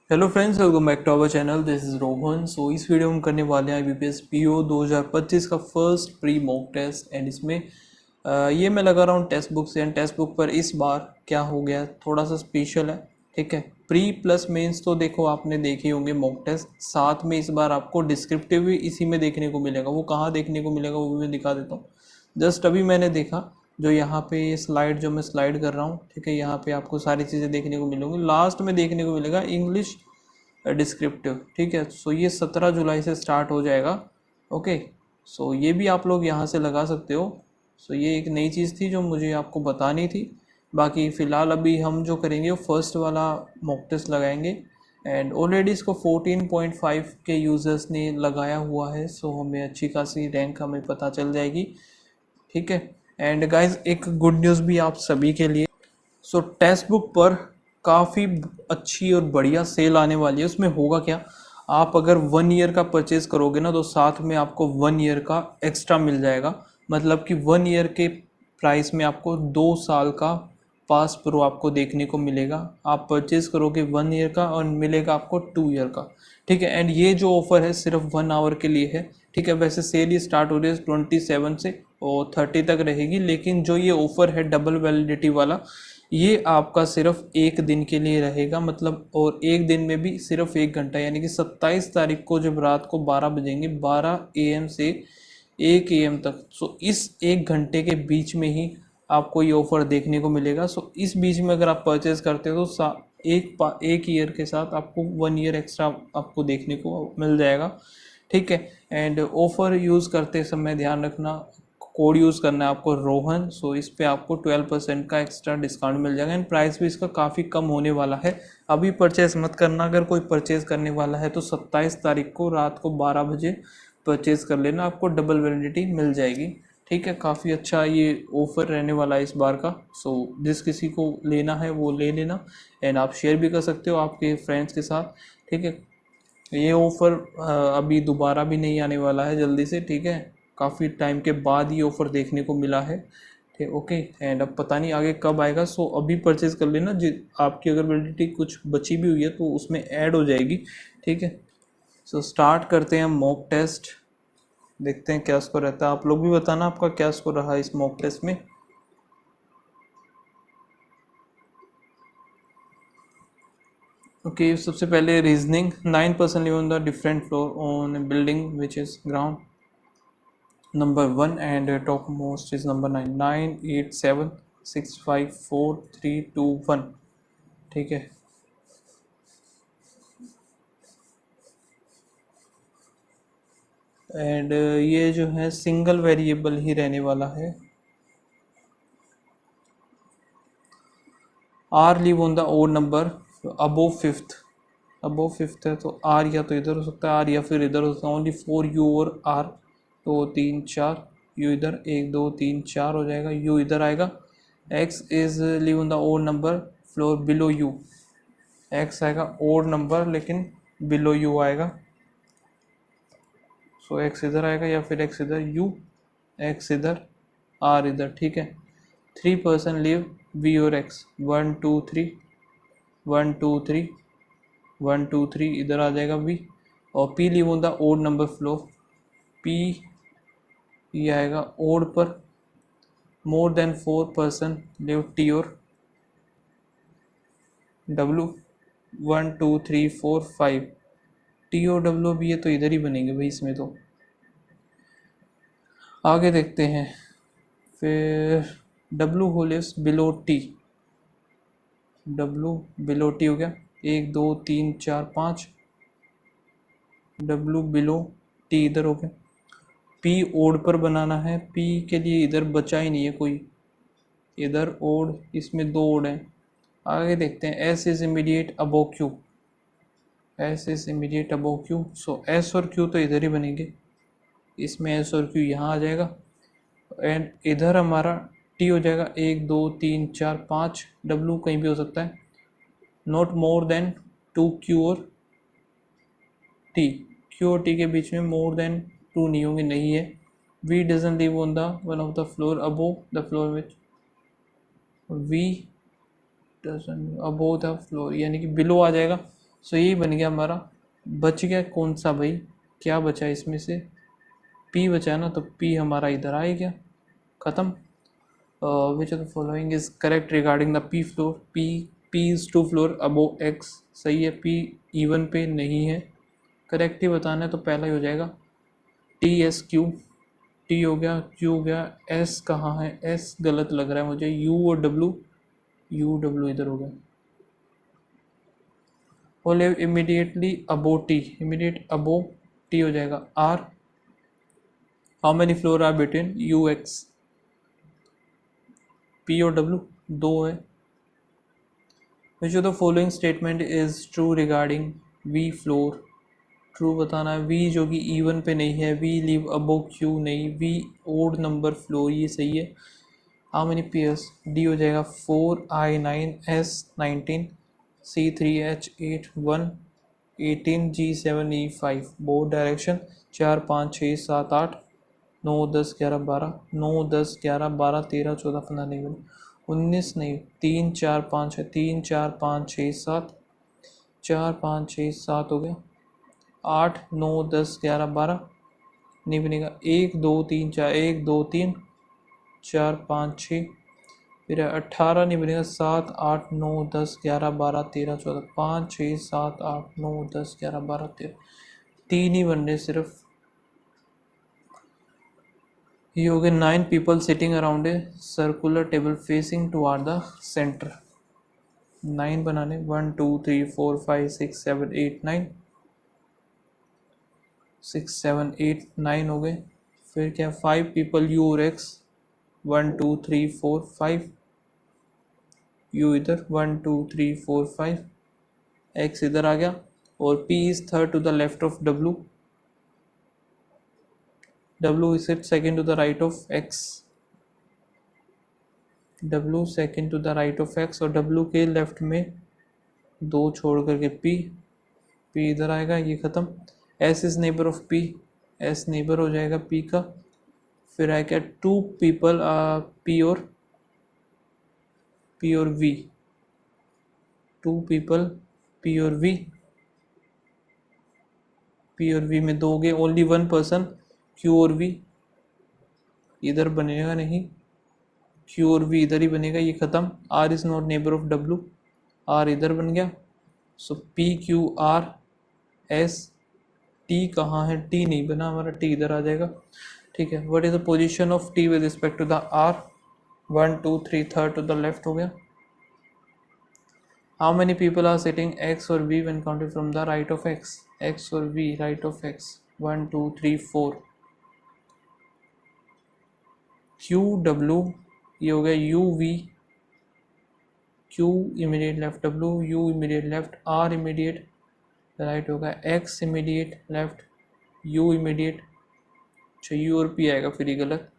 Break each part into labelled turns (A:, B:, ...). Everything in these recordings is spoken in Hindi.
A: Hello friends, welcome back to our channel. This is Rohan. So इस वीडियो में हम करने वाले हैं IBPS PO 2025 का first pre mock test. And इसमें ये मैं लगा रहा हूँ टेक्स्ट बुक से। एंड टेक्स्ट बुक पर इस बार क्या हो गया, थोड़ा सा स्पेशल है। ठीक है, प्री प्लस मेंस तो देखो आपने देखे होंगे मॉक टेस्ट, साथ में इस बार आपको डिस्क्रिप्टिव भी इसी में देखने को मिलेगा। वो कहाँ देखने को मिलेगा वो भी मैं दिखा देता हूँ। जस्ट अभी मैंने देखा, जो यहाँ पे ये स्लाइड जो मैं स्लाइड कर रहा हूँ, ठीक है, यहाँ पे आपको सारी चीज़ें देखने को मिलेंगी। लास्ट में देखने को मिलेगा इंग्लिश डिस्क्रिप्टिव। ठीक है, सो ये 17 जुलाई से स्टार्ट हो जाएगा। ओके, सो ये भी आप लोग यहाँ से लगा सकते हो। सो ये एक नई चीज़ थी जो मुझे आपको बतानी थी। बाकी फ़िलहाल अभी हम जो करेंगे वो फर्स्ट वाला मॉक टेस्ट लगाएंगे। एंड ऑलरेडी इसको 14.5 के यूज़र्स ने लगाया हुआ है। सो हमें अच्छी खासी रैंक हमें पता चल जाएगी। ठीक है, एंड गाइस एक गुड न्यूज़ भी आप सभी के लिए। सो टेक्स्ट बुक पर काफ़ी अच्छी और बढ़िया सेल आने वाली है। उसमें होगा क्या, आप अगर 1 ईयर का परचेज़ करोगे ना तो साथ में आपको 1 ईयर का एक्स्ट्रा मिल जाएगा। मतलब कि 1 ईयर के प्राइस में आपको 2 साल का पास प्रो आपको देखने को मिलेगा। आप परचेज़ करोगे 1 ईयर का और मिलेगा आपको 2 ईयर का। ठीक है, एंड ये जो ऑफ़र है सिर्फ 1 आवर के लिए है। ठीक है, वैसे सेल ही स्टार्ट हो रही है 27 से और 30 तक रहेगी। लेकिन जो ये ऑफ़र है डबल वैलिडिटी वाला, ये आपका सिर्फ एक दिन के लिए रहेगा। मतलब और एक दिन में भी सिर्फ 1 घंटा, यानी कि 27 तारीख को जब रात को 12 बजेंगे, 12 AM से 1 AM तक। सो इस 1 घंटे के बीच में ही आपको ये ऑफ़र देखने को मिलेगा। सो इस बीच में अगर आप परचेज़ करते हो तो एक ईयर के साथ आपको 1 ईयर एक्स्ट्रा आपको देखने को मिल जाएगा। ठीक है, एंड ऑफ़र यूज़ करते समय ध्यान रखना, कोड यूज़ करना है आपको रोहन। सो इस पे आपको 12% का एक्स्ट्रा डिस्काउंट मिल जाएगा। एंड प्राइस भी इसका काफ़ी कम होने वाला है। अभी परचेज़ मत करना, अगर कोई परचेज़ करने वाला है तो 27 तारीख को रात को 12 बजे परचेज़ कर लेना, आपको डबल वैलिडिटी मिल जाएगी। ठीक है, काफ़ी अच्छा ये ऑफ़र रहने वाला है इस बार का। सो जिस किसी को लेना है वो ले लेना। एंड आप शेयर भी कर सकते हो आपके फ्रेंड्स के साथ। ठीक है, ये ऑफ़र अभी दोबारा भी नहीं आने वाला है जल्दी से। ठीक है, काफ़ी टाइम के बाद ये ऑफ़र देखने को मिला है। ठीक, ओके, एंड अब पता नहीं आगे कब आएगा। सो अभी परचेज़ कर लेना, जी आपकी अगर वैलिडिटी कुछ बची भी हुई है तो उसमें ऐड हो जाएगी। ठीक है, सो स्टार्ट करते हैं मॉक टेस्ट। देखते हैं क्या स्कोर रहता है। आप लोग भी बताना आपका क्या स्कोर रहा इस मॉक टेस्ट में। ओके, सबसे पहले reasoning. 9% live on the different floor on building which is ground number 1 and top most is number 9, 987654321। ठीक है, एंड ये जो है सिंगल वेरिएबल ही रहने वाला है। R live on the odd number above fifth. Above fifth है तो आर या तो इधर हो सकता है, आर या फिर इधर हो सकता है। ओनली 4 यू और आर, 2 3 4 यू इधर, 1 2 3 4 हो जाएगा, यू इधर आएगा। X is live on the odd number floor below U. X आएगा ओड नंबर लेकिन बिलो यू आएगा। सो एक्स इधर आएगा या फिर एक्स इधर, यू एक्स इधर, आर इधर। ठीक है, 3% लीव वी और एक्स, 1 2 3, 1 2 3, 1 2 3 इधर आ जाएगा वी। और P leave on the odd number floor, P ये आएगा ओड पर। मोर देन 4% लीव टी और डब्लू, 1 2 3 4 5। टी और डब्लू भी ये तो इधर ही बनेंगे भाई इसमें तो। आगे देखते हैं, फिर W Hollis below T, W below T हो गया, 1 2 3 4 5। डब्लू बिलो टी इधर हो गया। पी ओड पर बनाना है, पी के लिए इधर बचा ही नहीं है कोई, इधर ओड, इसमें 2 ओड हैं। आगे देखते हैं, S is immediate above Q, S is immediate above Q. So S और क्यू तो इधर ही बनेंगे, इसमें एस और क्यू यहाँ आ जाएगा। एंड इधर हमारा टी हो जाएगा, 1 2 3 4 5। डब्लू कहीं भी हो सकता है। नॉट मोर देन 2 क्यू और टी, क्यू और टी के बीच में मोर देन 2 नहीं होंगे, नहीं है। V doesn't live on the one of the floor above the floor which, V doesn't above the floor यानी कि बिलो आ जाएगा। सो यही बन गया हमारा। बच गया कौन सा भाई, क्या बचा इसमें से, पी बचा है ना, तो पी हमारा इधर आ ही गया, ख़त्म। Which of the following is correct regarding the P floor, P is two floor above X, सही है। पी इवन पे नहीं है, करेक्ट ही बताना है तो पहला ही हो जाएगा। टी एस क्यू, टी हो गया, क्यू हो गया, एस कहाँ है, एस गलत लग रहा है मुझे, यू और डब्लू, यू डब्लू इधर हो गया। वो live immediately above T, immediate above T हो जाएगा। R, how many floor are between U X, P और डब्लू दो है। Which of the following statement is true regarding V floor, true बताना है। वी जो कि इवन पे नहीं है, वी लिव अबो क्यू नहीं, वी ओड नंबर फ्लोर, ये सही है। हाउ मेनी पेयर्स, डी हो जाएगा 4I9 S19 C3H8 1 18 G7E5, board direction 4 5 6 7 8 9 10 11 12, 9 10 11 12 13 14 15 नहीं बने, 19 नहीं, 3 4 5 है, 3 4 5 6 7, 4 5 6 7 हो गया, 8 9 10 11 12 नहीं बनेगा, 1 2 3 4, 1 2 3 4 5 6, फिर 18 नहीं बनेगा, 7 8 9 10 11 12 13 14, 5 6 7 8 9 10 11 12 13, तीन ही बन रहे सिर्फ। ये हो गए 9 people sitting around a circular table facing toward the centre. 9 बनाने, 1 2 3 4 5 6 7 8 9, 6 7 8 9 हो गए। फिर क्या, 5 पीपल यू और एक्स, 1 2 3 4 5, यू इधर 1 2 3 4 5, एक्स इधर आ गया, और P is third to the left of W, W is it second to the right of X, W second to the right of X, और W के लेफ्ट में दो छोड़ करके P इधर आएगा, ये ख़त्म। S is neighbour of P, S neighbour हो जाएगा P का। फिर आया क्या, 2 पीपल P और V, 2 पीपल P और V, P और V में दो हो गए, ओनली 1 पर्सन Q और V, इधर बनेगा नहीं, Q और V इधर ही बनेगा, ये ख़त्म। R is not neighbour of W, R इधर बन गया। सो P Q R S, T कहाँ है, T नहीं बना हमारा, T इधर आ जाएगा, ठीक है। What is the position of T with respect to the R, 1 2 3 third to the left हो गया। How many people are sitting X और V when counted from the right of X, X और V right of X, 1 2 3 4, Q W, ये हो गया U V, Q immediate left, W U immediate left, R immediate right होगा, X immediate left, U immediate, अच्छा U और P आएगा फिर ही गलत।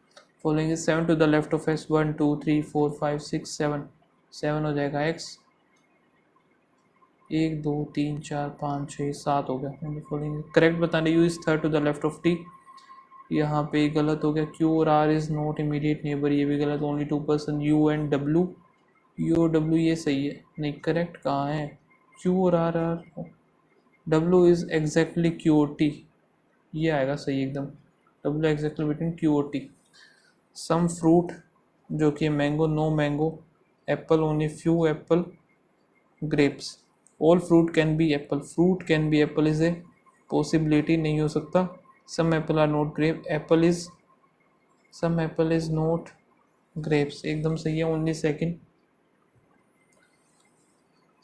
A: Following is 7 to the left of X, 1 2 3 4 5 6 7, 7 हो जाएगा X, 1 2 3 4 5 6 7 हो गया। फॉलोइंग करेक्ट बताने, U is third to the left of T, यहाँ पे गलत हो गया। Q और R is not immediate neighbour, ये भी गलत, only 2 person U and W, U और W ये सही है, नहीं करेक्ट कहाँ है, Q और R W is exactly Q और T, ये आएगा सही एकदम, W एग्जैक्टली बिटवीन Q और T। सम फ्रूट जो कि mango, no mango, apple only few apple, grapes, all fruit can be apple, fruit can be apple is a possibility, नहीं हो सकता। Some apple are not grape, apple is, some apple is not grapes, एकदम सही है, ओनली सेकंड।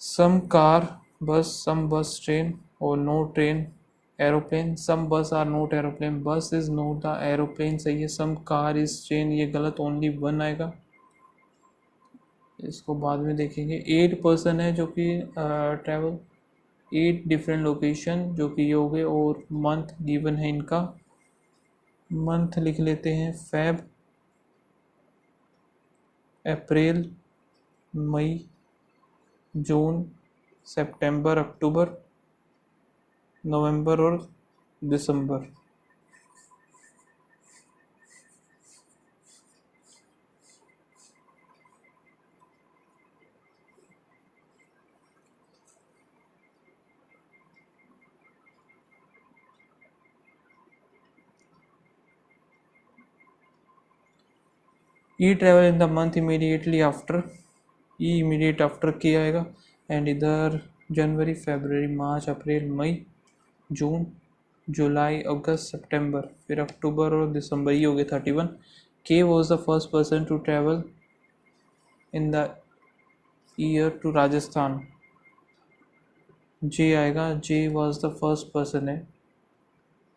A: सम कार बस, सम बस ट्रेन, और नो ट्रेन एरोप्लेन, सम बस आर नोट एरोप्लेन, बस इज नोट द एरोप्लेन, सही है। सम कार इज ट्रेन, ये गलत, ओनली 1 आएगा, इसको बाद में देखेंगे। 8 पर्सन है जो कि ट्रैवल 8 डिफरेंट लोकेशन जो कि ये हो गए, और मंथ गिवन है इनका, मंथ लिख लेते हैं, फेब, अप्रैल, मई, जून, सितंबर, अक्टूबर, नवंबर और दिसंबर। E travel in the month immediately after, E immediate after के आएगा। एंड इधर जनवरी, फरवरी, मार्च, अप्रैल, मई, जून, जुलाई, अगस्त, सितंबर, फिर अक्टूबर और दिसंबर, ये हो गए 31। K was the first person to travel in the year to Rajasthan. J आएगा, J was the first person है,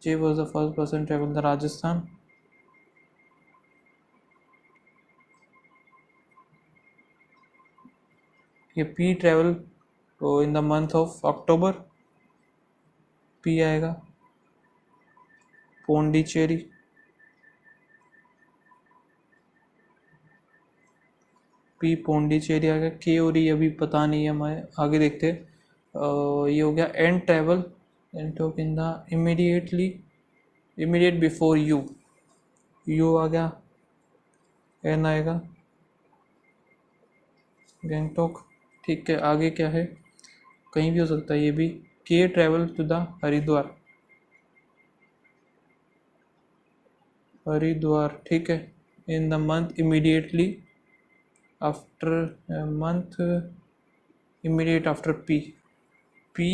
A: J was the first person travel the Rajasthan. ये P travel to in the month of October, P आएगा। पोंडिचेरी, पी पोंडिचेरी आ गया। के और ई अभी पता नहीं है, हमें आगे देखते हैं। ये हो गया and travel and talk in the immediately, immediate before you, U आ गया। एन आएगा, गैंगटॉक। ठीक है, आगे क्या है, कहीं भी हो सकता है ये भी। K travel to the Haridwar, Haridwar, ठीक है। In the month immediately after, month immediate after P, P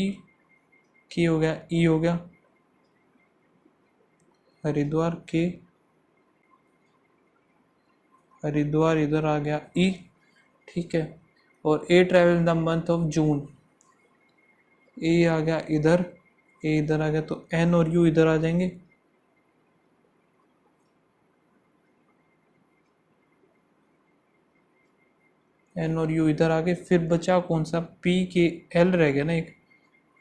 A: की हो गया, ई हो गया, हरिद्वार के, हरिद्वार इधर आ गया ई, ठीक है। और A travel in the month of June, A आ गया इधर, ए इधर आ गया, तो एन और यू इधर आ जाएंगे। एन और यू इधर आ गए। फिर बचा कौन सा, पी के एल रह गया ना एक,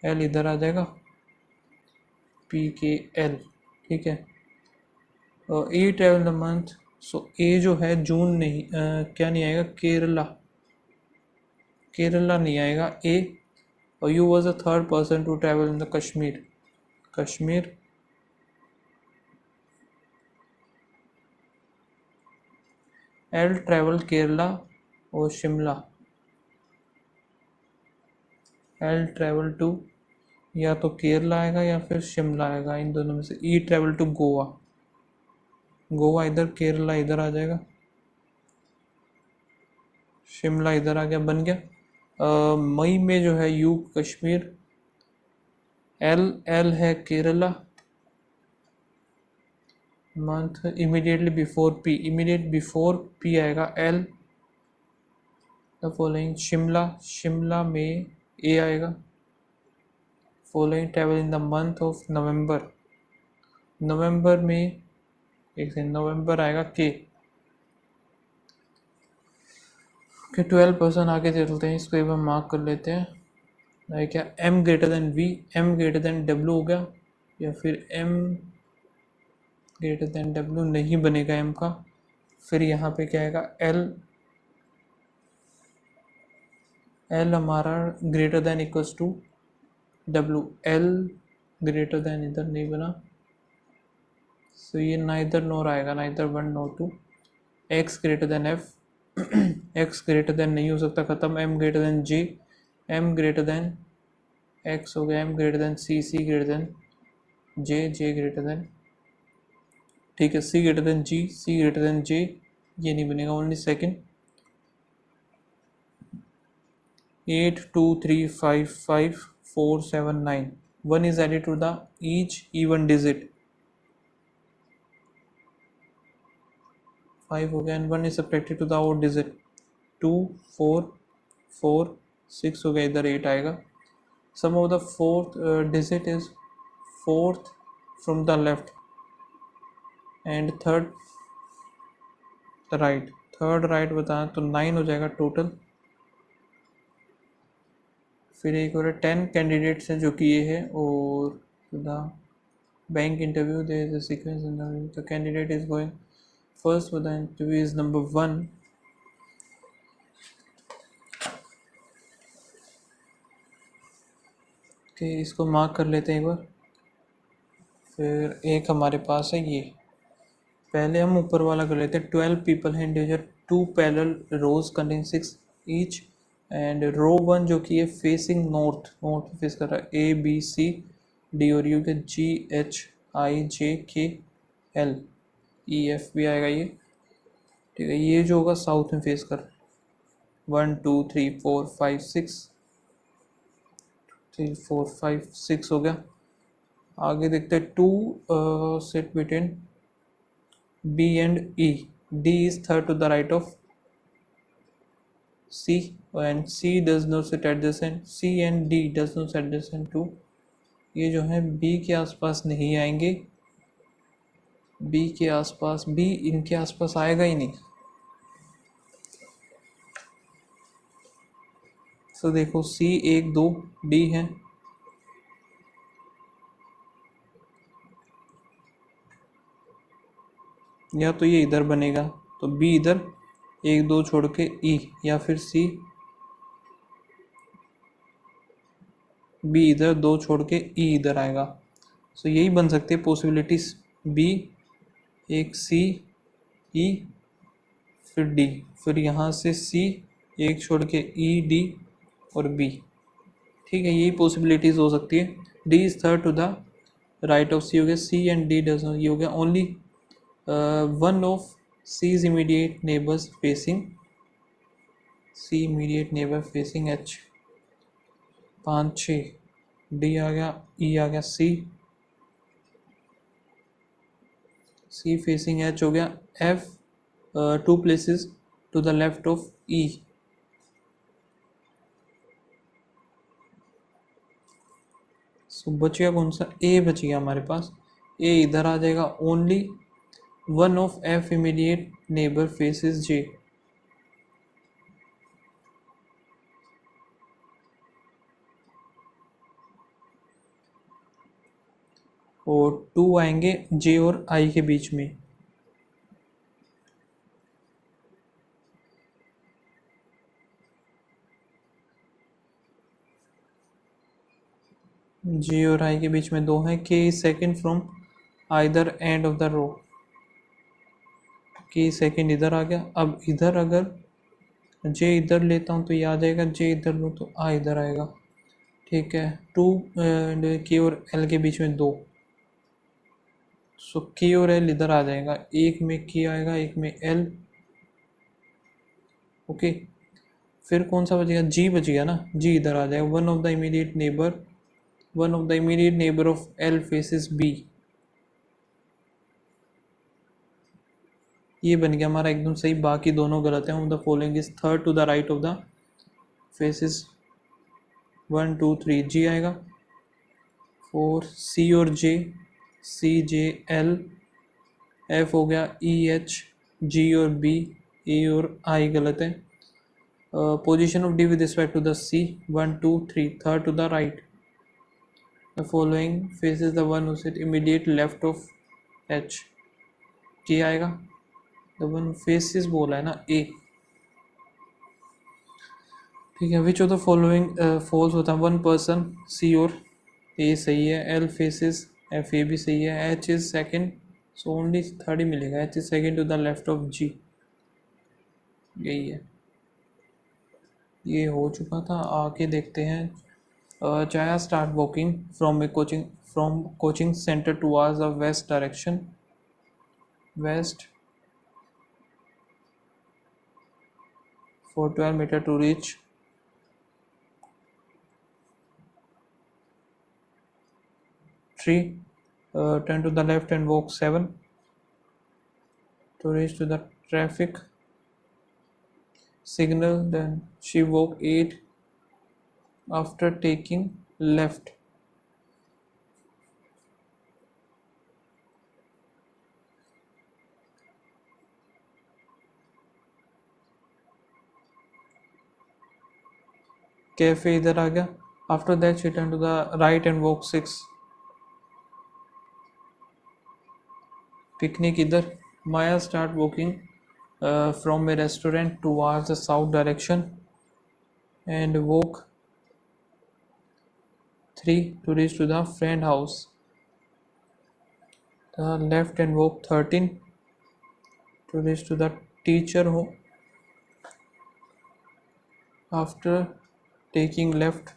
A: एल इधर आ जाएगा, पी के एल, ठीक है। ए ट्रेवल द मंथ, सो ए जो है जून नहीं, क्या नहीं आएगा, केरला, केरला नहीं आएगा ए। और U was the third person to travel in the Kashmir, Kashmir. L travel Kerala और शिमला, एल ट्रेवल टू या तो केरला आएगा या फिर शिमला आएगा, इन दोनों में से। ई ट्रेवल टू गोवा, गोवा इधर, केरला इधर आ जाएगा, शिमला इधर आ गया, बन गया। मई में जो है यू कश्मीर, एल, एल है Kerala, month immediately before P, immediate before P आएगा L. The following Shimla, Shimla में ए आएगा। Following travel in the month of November, November में एक सेकंड, नवंबर आएगा के। 12% आगे चलते हैं, इसको एक बार मार्क कर लेते हैं। है क्या, M greater than V, M greater than W हो गया, या फिर एम ग्रेटर देन डब्ल्यू नहीं बनेगा एम का। फिर यहाँ पे क्या आएगा, एल, एल हमारा greater than equals to W, L greater than इधर नहीं बना, सो ये नाइदर नोर आएगा, neither one nor two. X greater than F, X greater than नहीं हो सकता, खत्म। M greater than J, M greater than X हो गया, M greater than C, C greater than J, J greater than, ठीक है, C greater than G, C greater than J, ये नहीं बनेगा, only second. 8 2 3 5 5 4 7 9, 1 is added to the each even digit, 5 हो गया, and 1 is subtracted to the odd digit, 2 4 4 6 हो गया, इधर 8 आएगा। Sum of the fourth digit is fourth from the left and third right, third right बताना तो 9 हो जाएगा टोटल। फिर एक और 10 कैंडिडेट्स हैं जो कि ये है, और the bank interview there is a sequence in the candidate is going first for the interview is number 1। Okay, इसको मार्क कर लेते हैं एक बार। फिर एक हमारे पास है ये, पहले हम ऊपर वाला कर लेते हैं। 12 पीपल हैं, individual 2 parallel rows contain 6 each, and row 1 जो कि है फेसिंग नॉर्थ, नॉर्थ फेस कर रहा है, ए बी सी डी और यू के जी एच आई जे के एल ई एफ भी आएगा ये, ठीक है, ये जो होगा साउथ में फेस कर, 1 2 3 4 5 6, 3 4 5 6 हो गया। आगे देखते हैं 2 set between B and E. D is third to the right of C, and C does not sit adjacent, C and D does not sit adjacent to, ये जो है B के आसपास नहीं आएंगे, B के आसपास, B इनके आसपास आएगा ही नहीं। तो देखो C 1 2 D है, या तो ये इधर बनेगा तो B इधर 1 2 छोड़ के E, या फिर C B इधर 2 छोड़ के E इधर आएगा। सो यही बन सकते हैं पॉसिबिलिटीज, B एक C E फिर D, फिर यहाँ से C एक छोड़ के E D और B। ठीक है, यही पॉसिबिलिटीज हो सकती है। D is third to the right of C हो गया, C and D does not, ये हो गया only one of C is immediate neighbours facing, C immediate neighbour facing H, 5 6 D आ गया, E आ गया, C फेसिंग H हो गया, F 2 places to the left of E, सो बच गया कौन सा, A बच गया हमारे पास, A इधर आ जाएगा, only one of F immediate neighbour faces J, और 2 आएंगे J और I के बीच में। J और I के बीच में 2 हैं, K is second from either end of the row, K second इधर आ गया। अब इधर अगर J इधर लेता हूँ तो ये आ जाएगा, J इधर लो तो I इधर आएगा। ठीक है, 2 K और L के बीच में 2, सो K और L इधर आ जाएगा, एक में K आएगा एक में L। ओके, फिर कौन सा बचेगा, G बच गया ना, G इधर आ जाएगा, one of the immediate neighbour of L faces B, ये बन गया हमारा एकदम सही, बाकी दोनों गलत हैं। The following is third to the right of the faces 1 2 3, G आएगा, 4 C और J, C J L, F हो गया, E H, G और B, A और I गलत है। Position of D with respect to the C 1 2 3, third to the right, the following faces the one who sit immediate left of H, K आएगा, द वन फेसेस बोला है ना A। ठीक है, which of the following false होता है, वन पर्सन, C और A सही है, L फेसेस F, A भी सही है, H is second, so only third ही मिलेगा, H is second to the left of G, यही है। ये हो चुका था, आगे देखते हैं। Jaya start walking from coaching center towards the west direction, west for 12 meter to reach 3, turn to the left and walk 7 to reach to the traffic signal, then she walked 8 after taking left, cafe इधर आ गया, after that she turned to the right and walked 6, picnic इधर, Maya start walking from a restaurant towards the south direction and walk 3 to reach to the friend house, the left and walk 13 to reach to the teacher home, after taking left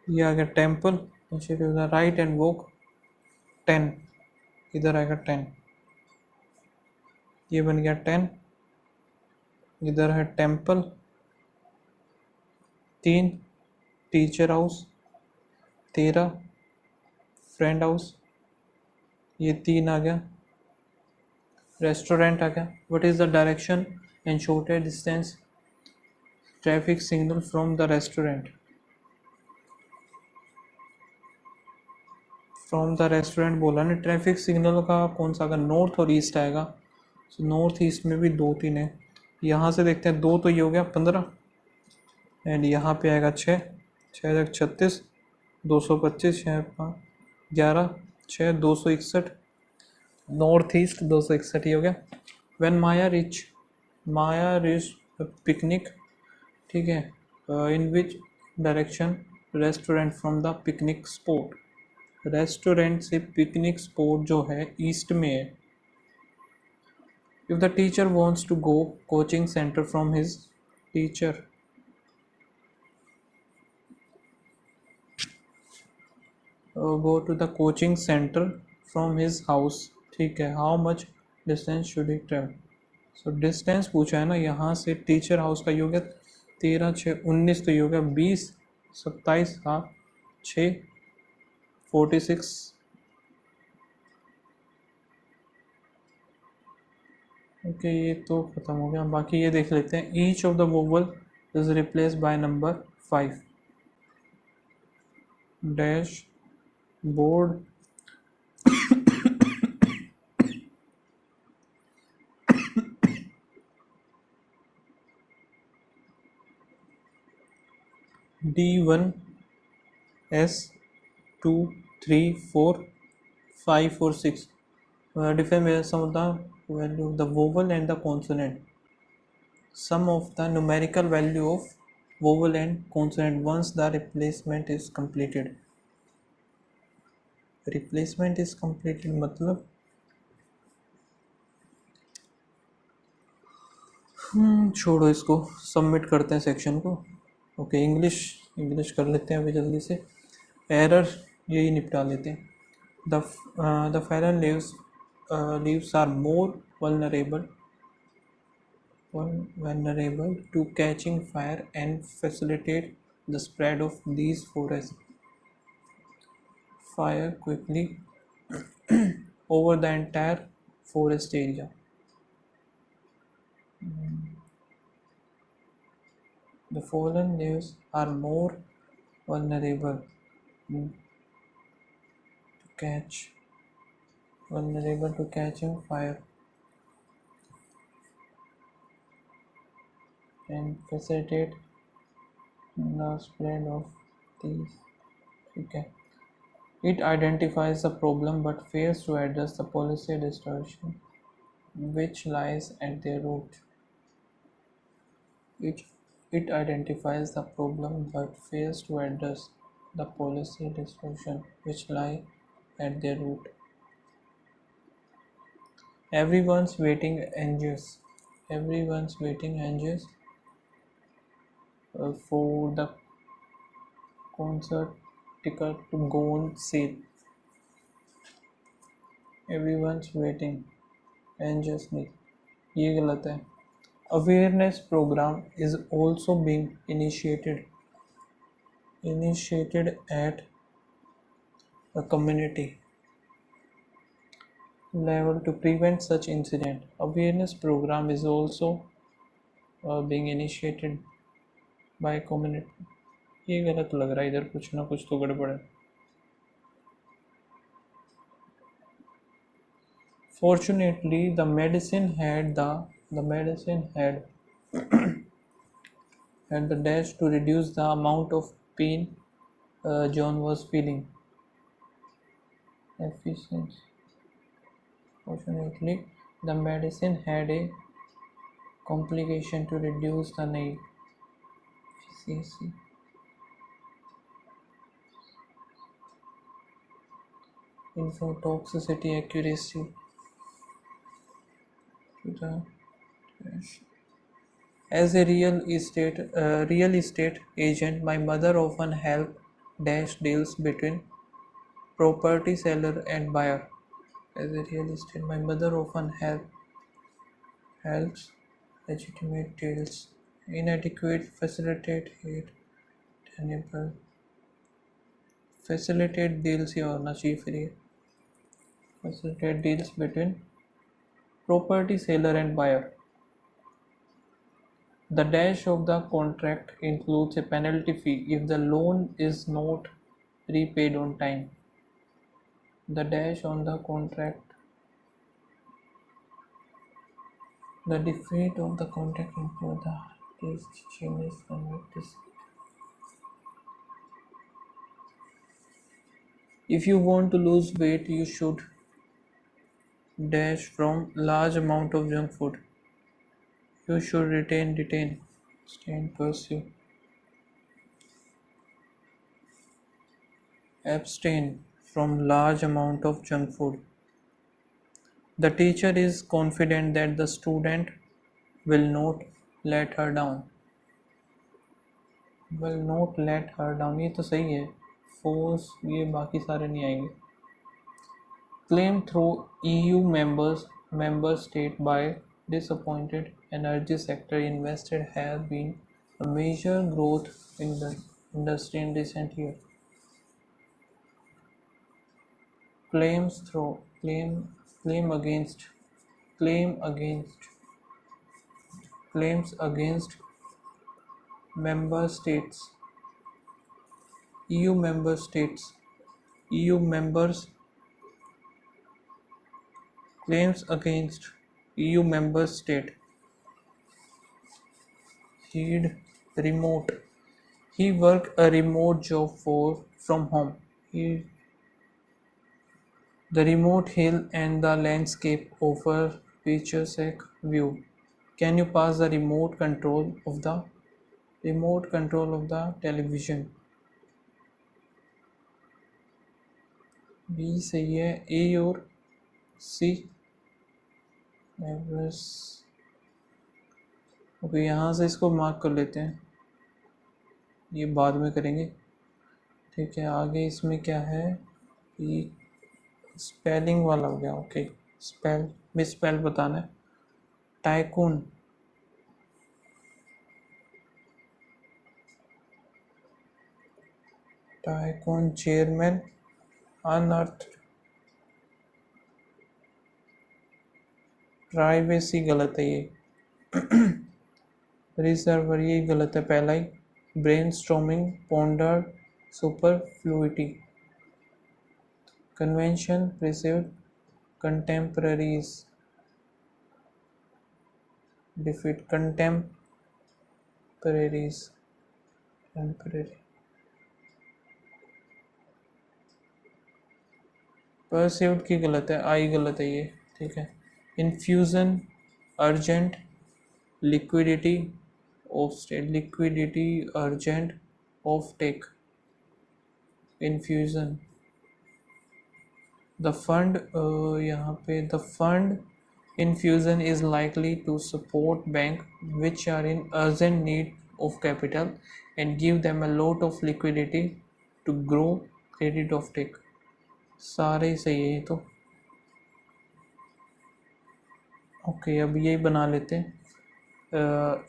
A: ये आ गया temple, to the right and walk 10, इधर आएगा 10, ये बन गया 10। इधर है temple 3, teacher house 13, friend house ये 3 आ गया, रेस्टोरेंट आ गया। What is the direction and shortage distance traffic signal from the restaurant? From the restaurant बोला ना, ट्रैफिक सिग्नल का कौन सा, अगर नॉर्थ और ईस्ट आएगा तो नॉर्थ ईस्ट में भी 2-3 है। यहाँ से देखते हैं, 2 तो ये हो गया 15, एंड यहाँ पे आएगा 6, 6 36, 225, 11, 6 261, नॉर्थ ईस्ट 261 ही हो गया। व्हेन माया रिच पिकनिक, ठीक है, in which direction restaurant from the picnic spot? Restaurant से पिकनिक स्पॉट जो है ईस्ट में है। If the teacher wants to go coaching centre from his teacher, go to the coaching centre from his house, ठीक है, how much distance should he travel? So distance पूछा है ना, यहाँ से टीचर हाउस का योग है 13 6 19, तो ये हो गया 20 27, हाँ 6 46। ओके ये तो ख़त्म हो गया, बाकी ये देख लेते हैं। Each of the vowel is replace by number 5, dash board D1 S2 3 4 5 or 6 different some of the value of the vowel and the consonant, sum of the numerical value of vowel and consonant once the replacement is completed. Replacement is completed मतलब छोड़ो, इसको सबमिट करते हैं सेक्शन को। ओके इंग्लिश कर लेते हैं अभी जल्दी से। एरर यही निपटा लेते हैं। The fallen leaves are more vulnerable to catching fire and facilitate the spread of these forests fire quickly over the entire forest area. The fallen leaves are more vulnerable to catching fire and facilitate the spread of these. Okay. It identifies the problem but fails to address the policy distortion which lies at their root. It identifies the problem but fails to address the policy distortion which lie at their root. Everyone's waiting anxious for the concert ticket to go on sale. Everyone's waiting anxiously, ये गलत है। Awareness program is also being initiated at a community level to prevent such incident. Awareness program is also being initiated by community. ये गलत लग रहा है, इधर कुछ ना कुछ तो गड़बड़ है। Fortunately, the medicine had had the dash to reduce the amount of pain John was feeling. Efficiency. Fortunately, the medicine had a complication to reduce the need. Efficiency. Infotoxicity accuracy. As a real estate agent, my mother often helped dash deals between property seller and buyer. as a real estate. My mother often helps legitimate deals. Inadequate tenable facilitate deals ही होना चाहिए फिर ये facilitate deals between property seller and buyer. The dash of the contract includes a penalty fee if the loan is not repaid on time. The dash on the contract, the defeat of the contract include the these changes convert this. If you want to lose weight, you should dash from large amount of junk food. You should detain, pursue, abstain from large amount of junk food. The teacher is confident that the student will not let her down. Will not let her down ये तो सही है. Force ये बाकी सारे नहीं आएंगे. Claim through EU member state by disappointed energy sector invested has been a major growth in the industry in recent years. Claims through claim against claim against claims against member states EU member states EU members claims against EU member state. He'd remote. He worked a remote job from home. The remote hill and the landscape offer picturesque view. Can you pass the remote control of the television? B सही है. A और C. ओके यहाँ से इसको मार्क कर लेते हैं. ये बाद में करेंगे. ठीक है. आगे इसमें क्या है? ये स्पेलिंग वाला हो गया. ओके. मिस स्पेल बताना है. टाइकून चेयरमैन अनअर्थ प्राइवेसी गलत है ये. रिजर्वर ये गलत है पहला ही. Brainstorming ponder superfluity. Convention perceived contemporaries defeat contemporaries temporary. Perceived की गलत है. आई गलत है ये. ठीक है. Infusion urgent liquidity of state liquidity urgent of take. Infusion the fund यहाँ पे the fund infusion is likely to support banks which are in urgent need of capital and give them a lot of liquidity to grow credit of take. सारे सही है ये तो. ओके अब यही बना लेते हैं.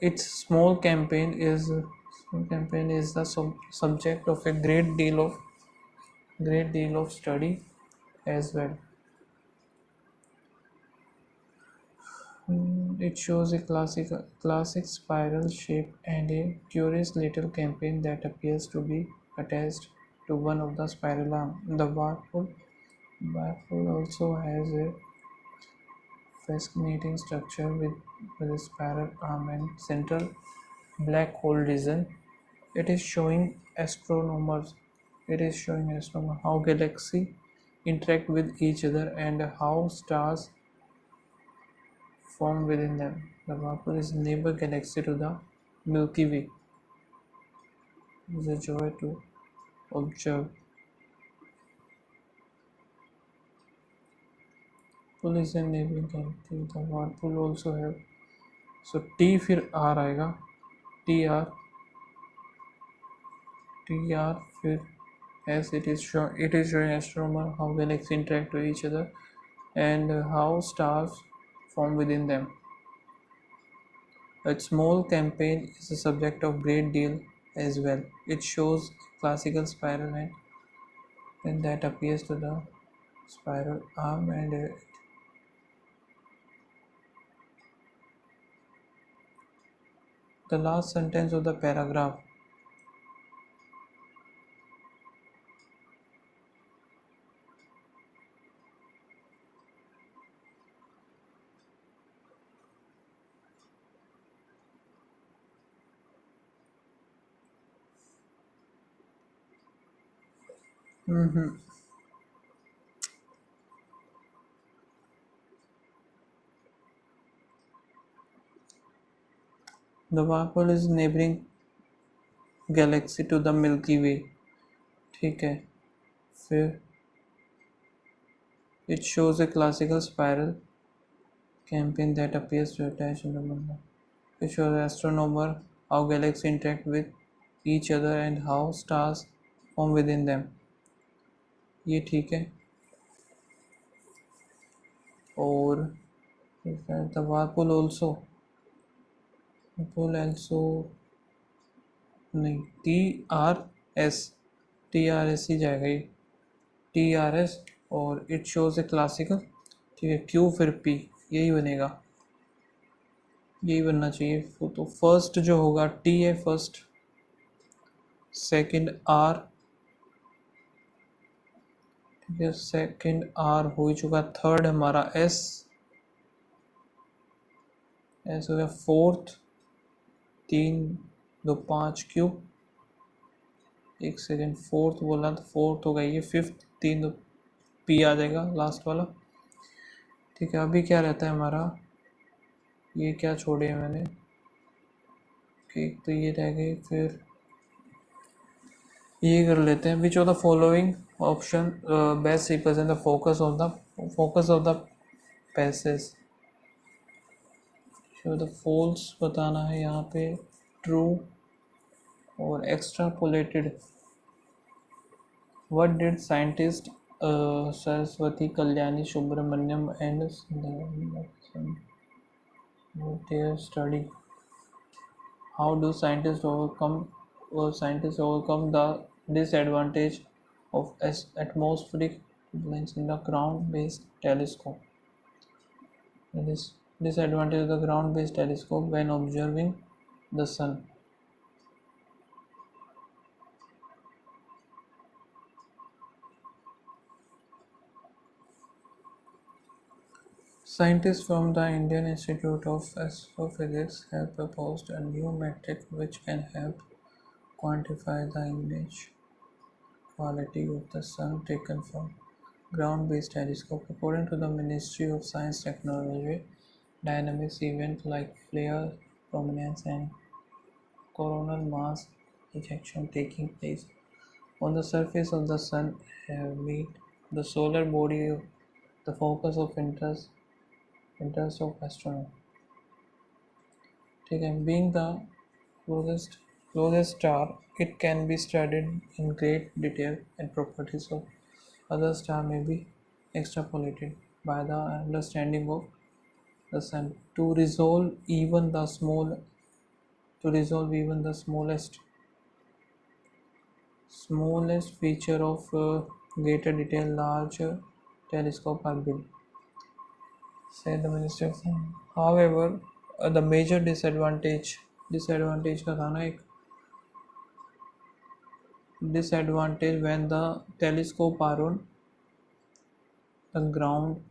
A: Its small campaign is the subject of a great deal of study as well. It shows a classic spiral shape and a curious little campaign that appears to be attached to one of the spiral arms. The warpole also has a fascinating structure with a spiral arm and central black hole region. It is showing astronomers how galaxies interact with each other and how stars form within them. The warpole is neighbor galaxy to the Milky Way. It is a joy to observe. Warpole is a neighboring galaxy. The warpole also have so T फिर R आएगा. TR फिर as it is showing astronomer how galaxies interact with each other, and how stars form within them. A small campaign is a subject of great deal as well. It shows classical spiral and that appears to the spiral arm and the last sentence of the paragraph. Mhm. The Whirlpool is neighboring galaxy to the Milky Way. ठीक है. फिर it shows a classical spiral campaign that appears to attach in the moon. It shows astronomer how galaxies interact with each other and how stars form within them. ये ठीक है. और the Whirlpool also नहीं टी आर एस ही जाएगा ये. टी आर एस और इट शोज ए क्लासिकल. ठीक है. क्यू फिर पी यही बनेगा. यही बनना चाहिए. तो फर्स्ट जो होगा टी है फर्स्ट. Second are. ठीक है. सेकंड आर हो ही चुका. थर्ड हमारा एस. एस हो गया. Fourth 3 2 5 Q. एक सेकेंड. फोर्थ बोला तो फोर्थ होगा ये. फिफ्थ 3 2 पी आ जाएगा लास्ट वाला. ठीक है. अभी क्या रहता है हमारा. ये क्या छोड़े हैं मैंने. एक तो ये रह गई. फिर ये कर लेते हैं. Which of the following option best represent the focus of the passage. तो द फॉल्स बताना है यहाँ पे. ट्रू और extrapolated. What did scientist Saraswati Kalyani Subramaniam and their study. How do scientists overcome the disadvantage of atmospheric turbulence in the ground-based telescope? This disadvantage of the ground-based telescope when observing the sun. Scientists from the Indian Institute of Astrophysics have proposed a new metric which can help quantify the image quality of the sun taken from ground-based telescope. According to the Ministry of Science Technology, dynamics events like flare prominence and coronal mass ejection taking place on the surface of the sun have made the solar body the focus of interest of astronomers. Being the closest star, it can be studied in great detail, and properties of other stars may be extrapolated by the understanding of the sun to resolve even the smallest feature of greater detail. Larger telescope are built, said the Minister of Science. However, the major disadvantage का था ना एक disadvantage when the telescope are on the ground.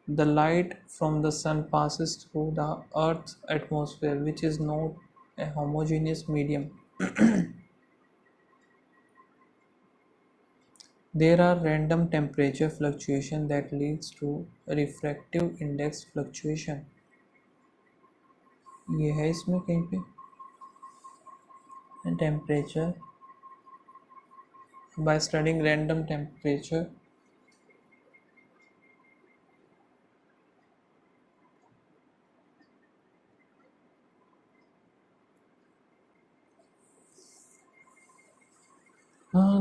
A: The light from the sun passes through the Earth's atmosphere, which is not a homogeneous medium. There are random temperature fluctuation that leads to refractive index fluctuation. ये है इसमें कहीं पे temperature. By studying random temperature,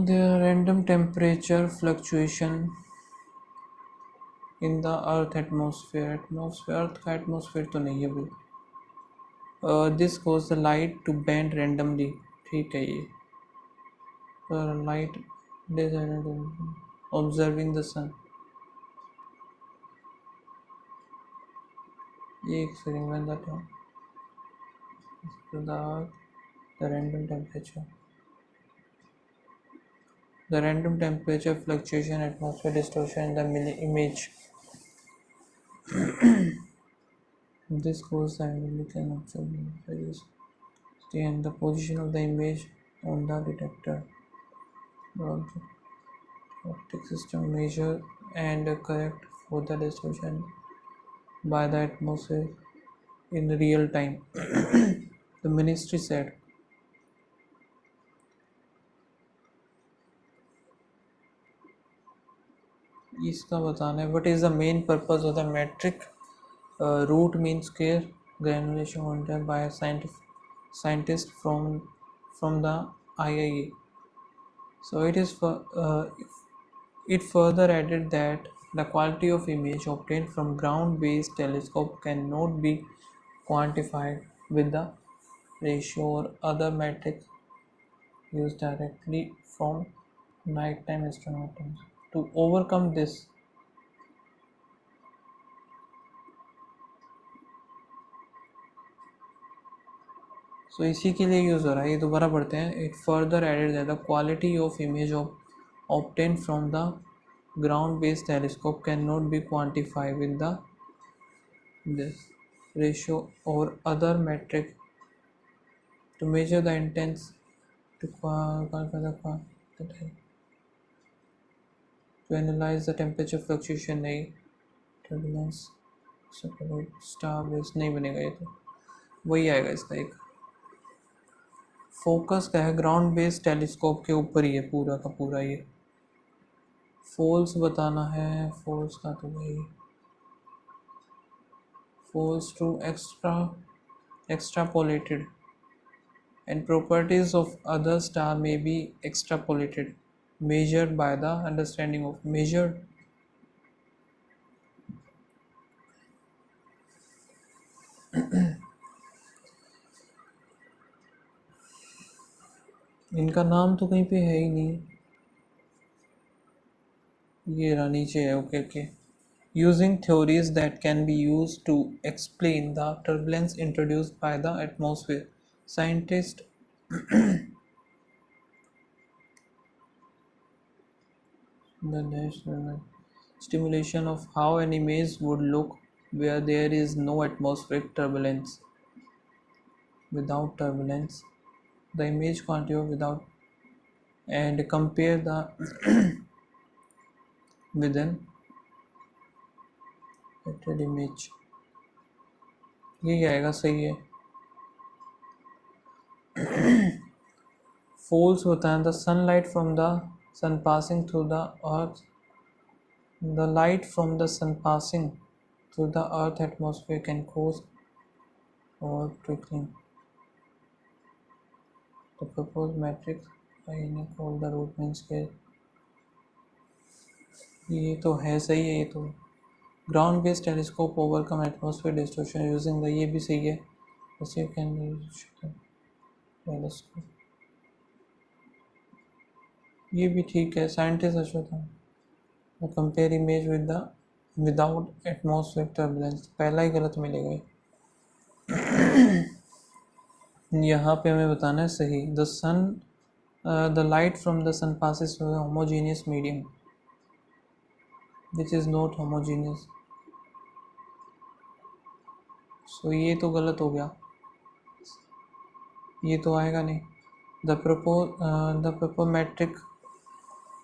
A: there are random temperature fluctuation in the earth atmosphere, atmosphere earth का एटमोसफेयर तो नहीं है भाई. This cause the light to bend randomly. ठीक है ये. Light observing the sun. ये एक सेकंड में the random temperature. The random temperature fluctuation, atmosphere distortion in the image. This causes randomly can observe images. And the position of the image on the detector. The optic system measure and correct for the distortion by the atmosphere in real time. The ministry said. इसका बताना है what is the main purpose of the metric root mean square granulation content by a scientist from the IIA. So it further added that the quality of image obtained from ground-based telescope cannot be quantified with the ratio or other metrics used directly from nighttime astronomy. To overcome this, so इसी के लिए यूज़ हो रहा है. ये दोबारा पढ़ते हैं. It further added that the quality of image obtained from the ground-based telescope cannot be quantified with this ratio or other metric to measure the intense to analyze the temperature fluctuation. नहीं, turbulence, star base नहीं बनेगा. ये तो वही आएगा इसका. एक फोकस का है ग्राउंड बेस्ड टेलीस्कोप के ऊपर ही है पूरा का पूरा. ये फोल्स बताना है. फोल्स का तो भाई false to extrapolated and properties of other star may be extrapolated measured by the understanding of measured इनका नाम तो कहीं पे है ही नहीं. ये रहा नीचे है. Okay okay. Using theories that can be used to explain the turbulence introduced by the atmosphere, scientists the stimulation of how an image would look where there is no atmospheric turbulence. Without turbulence, the image quantity without and compare the with an image. ये आएगा. सही है. False होता है the sunlight from the sun passing through the earth. The light from the sun passing through the earth atmosphere can cause or trickling. The proposed matrix I call the root mean scale. ये तो है सही है. ये तो ground based telescope overcome atmosphere distortion using the. ये भी सही है. वैसे can use telescope. ये भी ठीक है. Scientist Ashok compare image with the without atmosphere turbulence. पहला ही गलत मिलेगा. यहाँ पे हमें बताना है सही. The sun the light from the sun passes through a homogeneous medium which is not homogeneous. So ये तो गलत हो गया. ये तो आएगा नहीं. The proposed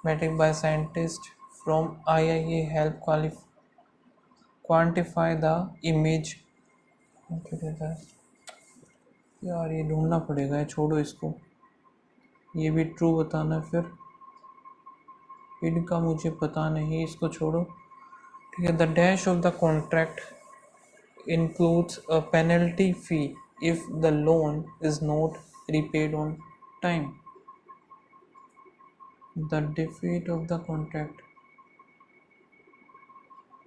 A: metric by scientists from IIA help quantify the image. यार ये ढूंढना पड़ेगा. छोड़ो इसको. ये भी ट्रू बताना है. फिर इनका मुझे पता नहीं. इसको छोड़ो. ठीक है. The dash of the contract includes a penalty fee if the loan is not repaid on time. The defeat of the contract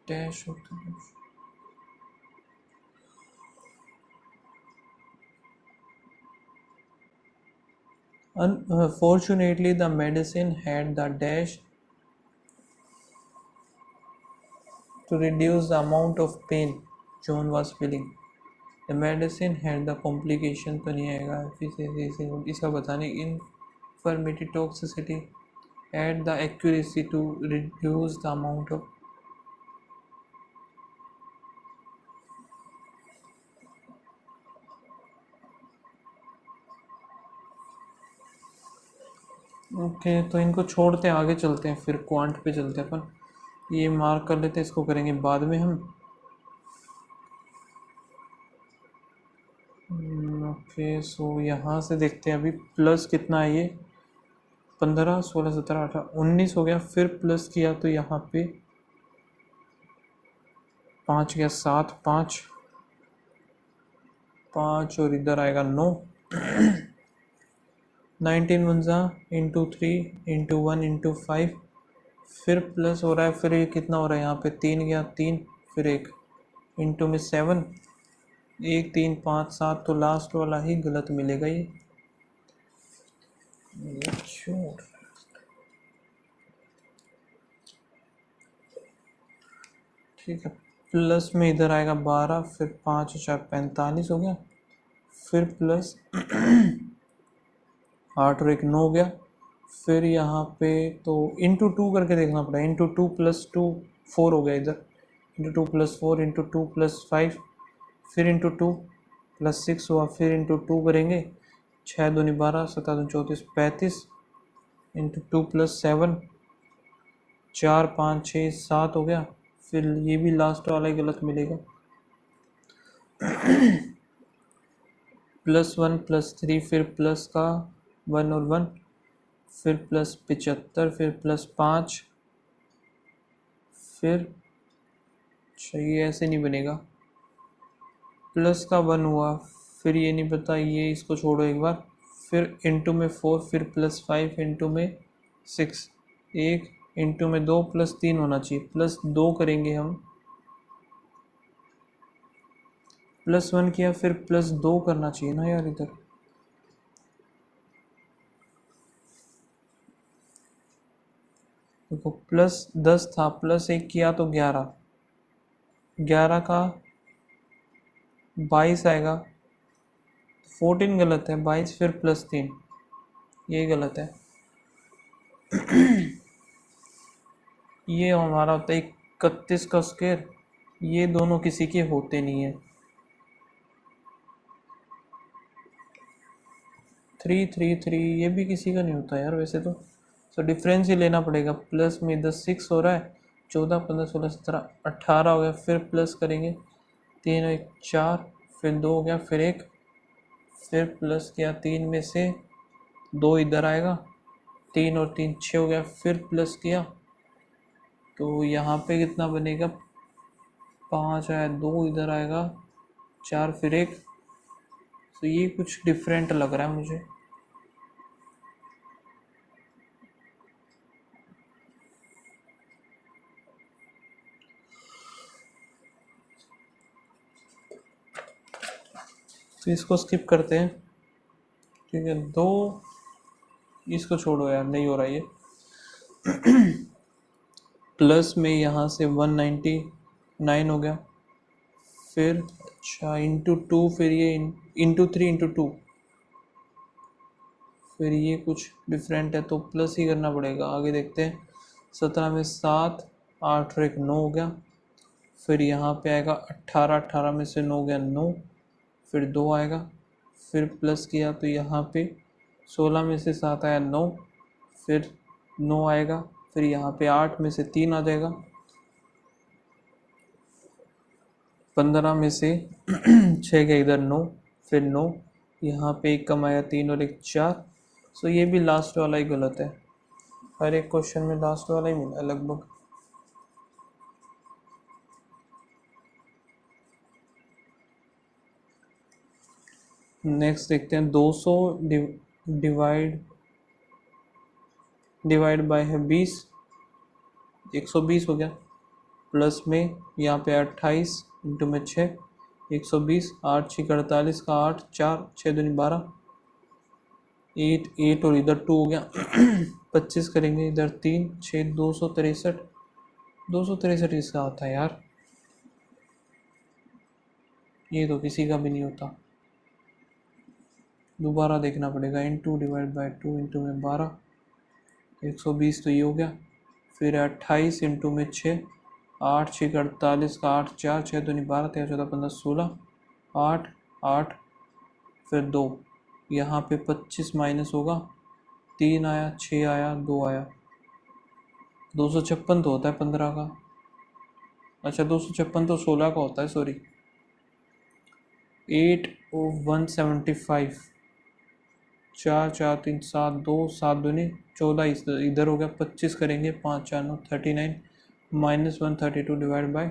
A: dash होता है। Unfortunately, the medicine had the dash to reduce the amount of pain John was feeling. The medicine had the complication तो नहीं आएगा, इसका बताने infirmity toxicity had the accuracy to reduce the amount of okay तो इनको छोड़ते हैं, आगे चलते हैं, फिर क्वांट पे चलते हैं अपन। ये मार्क कर लेते हैं, इसको करेंगे बाद में हम। ओके सो यहाँ से देखते हैं अभी प्लस कितना है ये 15 16 17 18 19 हो गया, फिर प्लस किया तो यहाँ पे 5 गया, 7 5 5 और इधर आएगा 9 19 वन ज़ा इंटू 3 इंटू 1 इंटू 5, फिर प्लस हो रहा है, फिर ये कितना हो रहा है यहाँ पे 3 गया 3, फिर एक इंटू में 7 1 3 5 7, तो लास्ट वाला ही गलत मिलेगा ये छोड़। ठीक है, प्लस में इधर आएगा 12, फिर 5 4 45 हो गया, फिर प्लस 8 और 1 9 हो गया, फिर यहाँ पे तो इंटू 2 करके देखना पड़ेगा, इंटू 2 प्लस 2 4 हो गया इधर, इंटू 2 प्लस 4 इंटू 2 प्लस 5, फिर इंटू 2 प्लस 6 हुआ, फिर इंटू 2 करेंगे, 6 दूनी 12 7 दूनी 34 35 इंटू 2 प्लस 7 4 5 6 7 हो गया, फिर ये भी लास्ट वाला ही गलत मिलेगा। +1 +3, फिर प्लस का 1 और 1, फिर प्लस 75, फिर प्लस 5, फिर अच्छा ये ऐसे नहीं बनेगा, प्लस का 1 हुआ, फिर ये नहीं पता, ये इसको छोड़ो एक बार, फिर इंटू में 4, फिर प्लस 5 इंटू में 6, 1 इंटू में 2 प्लस 3 होना चाहिए, प्लस 2 करेंगे हम, +1 किया, फिर प्लस 2 करना चाहिए ना यार इधर। देखो प्लस 10 था, प्लस 1 किया तो 11, 11 का 22 आएगा, 14 गलत है, 22 फिर प्लस 3 ये गलत है। ये हमारा होता है 31 का स्क्वायर, ये दोनों किसी के होते नहीं है। 3 3 3 ये भी किसी का नहीं होता यार वैसे तो डिफरेंस ही लेना पड़ेगा। प्लस में इधर 6 हो रहा है, 14 15 16 17 18 हो गया, फिर प्लस करेंगे, 3 और 1 4, फिर 2 हो गया, फिर 1, फिर प्लस किया, 3 में से 2 इधर आएगा, 3 और 3 6 हो गया, फिर प्लस किया तो यहाँ पे कितना बनेगा, 5 आया, 2 इधर आएगा, 4 फिर 1, तो ये कुछ डिफरेंट लग रहा है मुझे। तो इसको स्किप करते हैं, ठीक है, 2 इसको छोड़ो यार, नहीं हो रहा ये। प्लस में यहाँ से 199 हो गया, फिर अच्छा इंटू 2, फिर ये इंटू 3 इंटू 2, फिर ये कुछ डिफरेंट है तो प्लस ही करना पड़ेगा। आगे देखते हैं, 17 में 7 8 और 1 9 हो गया, फिर यहाँ पे आएगा 18, 18 में से 9 गया 9, फिर 2 आएगा, फिर प्लस किया तो यहाँ पे 16 में से 7 आया 9, फिर 9 आएगा, फिर यहाँ पे 8 में से 3 आ जाएगा, 15 में से 6 के इधर 9, फिर 9, यहाँ पे 1 कम आया, 3 और 1 4, सो ये भी लास्ट वाला ही गलत है। हर एक क्वेश्चन में लास्ट वाला ही मिला लगभग। नेक्स्ट देखते हैं, 200 डिवाइड बाय है 20, 120 हो गया, प्लस में यहाँ पे 28 इंटू में 6 120 8 6 48 का 8 4 6 दूनी 12 8 8 और इधर 2 हो गया 25 करेंगे इधर 3 6 263 इसका आता है यार, ये तो किसी का भी नहीं होता, दोबारा देखना पड़ेगा। इंटू डिवाइड बाई 2 इंटू में 12 120 तो ये हो गया, फिर 28 इंटू में 6 8 6 48 का 8 4 6 दूनी 12 13 14 15 16 8 8 फिर 2 यहाँ पे 25 माइनस होगा 3 आया 6 आया 2 आया 256 तो होता है 15 का, अच्छा 256 तो 16 का होता है, सॉरी 8 175 4 4 3 7 2 7 दूनी 14 इधर हो गया 25 करेंगे 5 4 9 39 माइनस 132 डिवाइड बाई